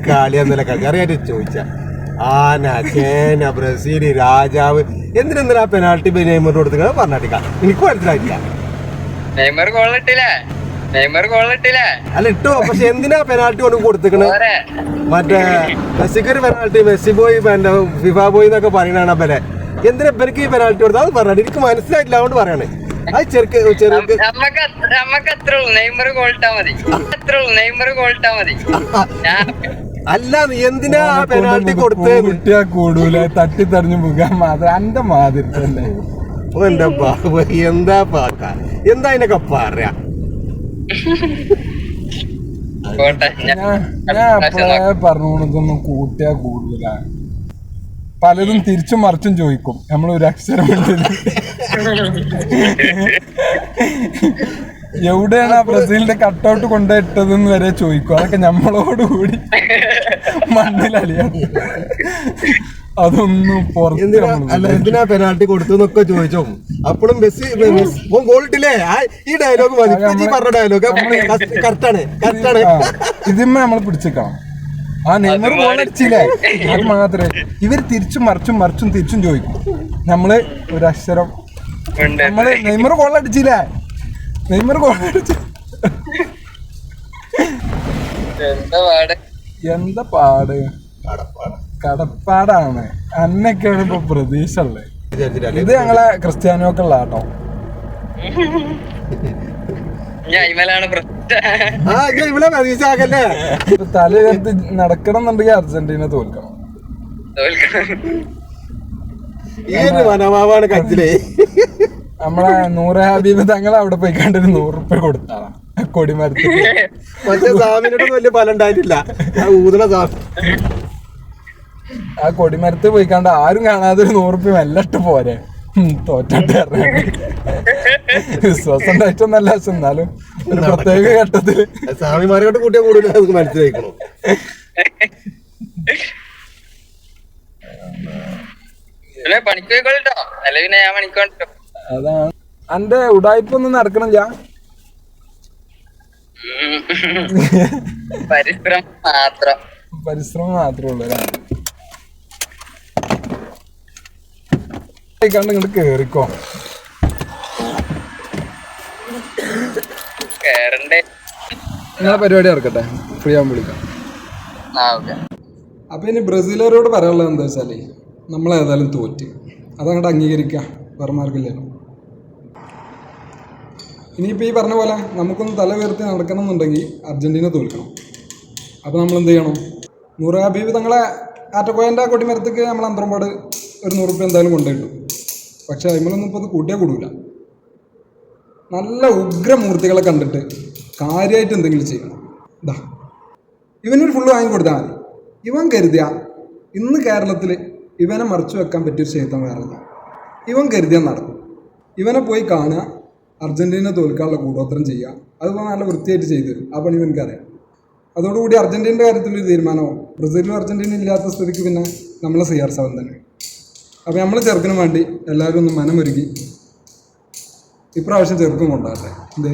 കളിയെന്നല്ല അറിയായിട്ട് ചോദിച്ച ആന ചേന ബ്രസീൽ രാജാവ് എന്തിനാ പെനാൾട്ടി നെയ്മറിന് കൊടുത്തിട്ട് പറഞ്ഞാട്ടിക്ക എനിക്ക് മനസ്സിലായിട്ടില്ല. അല്ല ഇട്ടോ, പക്ഷെ എന്തിനാ പെനാൾട്ടി കൊണ്ട് കൊടുത്തിക്കണ? മറ്റേ മെസ്സിക്ക് ഒരു പെനാൾട്ടി, മെസ്സി പോയി ഫിഫ പോയി എന്നൊക്കെ പറയണ പോലെ എന്തിനാ ഇവർക്ക് ഈ പെനാൾട്ടി കൊടുത്താൽ അത് പറഞ്ഞാൽ എനിക്ക് മനസ്സിലായിട്ടില്ല. അതുകൊണ്ട് പറയണേ അത് ചെറുക്ക് അല്ല എന്തിനാ ആ പെനാൾട്ടി കൊടുത്ത് കുട്ടിയാ കൂടൂല തട്ടിത്തെറിഞ്ഞു പോകാൻ മാത്രം എന്റെ മാതിരി തന്നെ. എന്താ എന്താ പാക്ക എന്താ അതിനൊക്കെ പറയാ? ഞാൻ അപ്പഴേ പറഞ്ഞോണതൊന്നും കൂട്ടിയാ കൂടൂല. പലതും തിരിച്ചും മറിച്ചും ചോദിക്കും. നമ്മൾ ഒരു അക്ഷരം എവിടെയാണ് ആ ബ്രസീലിന്റെ കട്ടൗട്ട് കൊണ്ടുപോയിട്ടതെന്ന് വരെ ചോദിക്കും. അതൊക്കെ നമ്മളോടുകൂടി മണ്ണിലലിയാണ്. അതൊന്നും എന്തിനാ പെനാൾട്ടി കൊടുത്തു എന്നൊക്കെ ചോദിച്ചോ. അപ്പോഴും മെസ്സി ഗോളിട്ടില്ലേ? ഈ ഡയലോഗ് മതി, പറഞ്ഞ ഡയലോഗ് കറക്റ്റാണ്. ഇതിന്മേ നമ്മൾ പിടിച്ചേക്കണം. ആ നെയ്മർ ഗോൾ അടിച്ചില്ലേ, അത് മാത്രമേ ഇവര് തിരിച്ചും മറിച്ചും തിരിച്ചും ചോദിക്കും. നമ്മള് ഒരു അക്ഷരം നമ്മള് നെയ്മർ ഗോൾ അടിച്ചില്ലേ, നെയ്മർ ഗോൾ അടിച്ചു. എന്താ പാട്? കടപ്പാടാണ്. അന്നൊക്കെയാണ് ഇപ്പൊ പ്രതീക്ഷ ഉള്ളത്. ഇത് ഞങ്ങളെ ക്രിസ്ത്യാനോക്കുള്ള കേട്ടോ. തലയെടുത്ത് നടക്കണം എന്നുണ്ടെങ്കിൽ അർജന്റീന തോൽക്കണം. നമ്മളെ നൂറ് ഹബീബ് തങ്ങൾ അവിടെ പോയി കണ്ടൊരു 100 രൂപ കൊടുത്താണ് കൊടിമരത്തിൽ. ആ കൊടിമരത്ത് പോയി കണ്ട ആരും കാണാതെ ഒരു 100 രൂപ മെല്ലിട്ട് പോരെ. തോറ്റോട്ട് വിശ്വാസം ഉണ്ടായിട്ടൊന്നല്ല, എന്നാലും ഒരു പ്രത്യേക ഘട്ടത്തില് സ്വാമിമാരോട്ട് കൂട്ടിയാൽ കൂടുതൽ നമുക്ക് മനസ്സിലാക്കണം. അതാണ് അന്റെ ഉടായ്പൊന്നും നടക്കണില്ല. പരിശ്രമം മാത്രമേ ഉള്ളൂ. കണ്ട് ഇങ്ങോട്ട് കേറിക്കോ. നിങ്ങളെ പരിപാടി ഇറക്കട്ടെ, ഫ്രീ ആകുമ്പോൾ വിളിക്കാം. അപ്പൊ ഇനി ബ്രസീലരോട് പറയാനുള്ളത് എന്താ വെച്ചാല്, നമ്മളേതായാലും തോറ്റ്, അതങ്ങോട്ട് അംഗീകരിക്കുക, വേറെ മാർഗമില്ലല്ലോ. ഇനിയിപ്പോൾ ഈ പറഞ്ഞ പോലെ നമുക്കൊന്ന് തല ഉയർത്തി നടക്കണം എന്നുണ്ടെങ്കിൽ അർജന്റീന തോൽക്കണം. അപ്പോൾ നമ്മൾ എന്ത് ചെയ്യണം? നൂറ് ഹബീബ് തങ്ങളെ ആറ്റക്കോയൻ്റെ കൊടിമരത്തേക്ക് നമ്മൾ അന്തരമ്പാട് ഒരു 100 രൂപ എന്തായാലും കൊണ്ടുപോയിട്ടു. പക്ഷെ അതിമേലൊന്നും ഇപ്പോൾ അത് കൂട്ടിയാൽ കൂടൂല. നല്ല ഉഗ്രമൂർത്തികളെ കണ്ടിട്ട് കാര്യമായിട്ട് എന്തെങ്കിലും ചെയ്യണം. ഇതാ ഇവനൊരു ഫുള്ള് വാങ്ങിക്കൊടുത്താൽ മതി. ഇവൻ കരുതിയ ഇന്ന് കേരളത്തിൽ ഇവനെ മറച്ചു വെക്കാൻ പറ്റിയൊരു ക്ഷേത്രം വേറല്ല. ഇവൻ കരുതിയാൽ നടക്കും. ഇവനെ പോയി കാണുക, അർജന്റീന തോൽക്കാനുള്ള കൂടോത്രം ചെയ്യുക. അതിപ്പോൾ നല്ല വൃത്തിയായിട്ട് ചെയ്തു തരും. ആ പണി എനിക്കറിയാം. അതോടുകൂടി അർജന്റീനയുടെ കാര്യത്തിലൊരു തീരുമാനമാവും. ബ്രസീലും അർജന്റീന ഇല്ലാത്ത സ്ഥിതിക്ക് പിന്നെ നമ്മളെ CR7 തന്നെ. അപ്പോൾ നമ്മൾ ചെറുക്കിനും വേണ്ടി എല്ലാവരും ഒന്ന് മനമൊരുക്കി ഇപ്രാവശ്യം ചെറുക്കും കൊണ്ടാകട്ടെ. എന്തേ?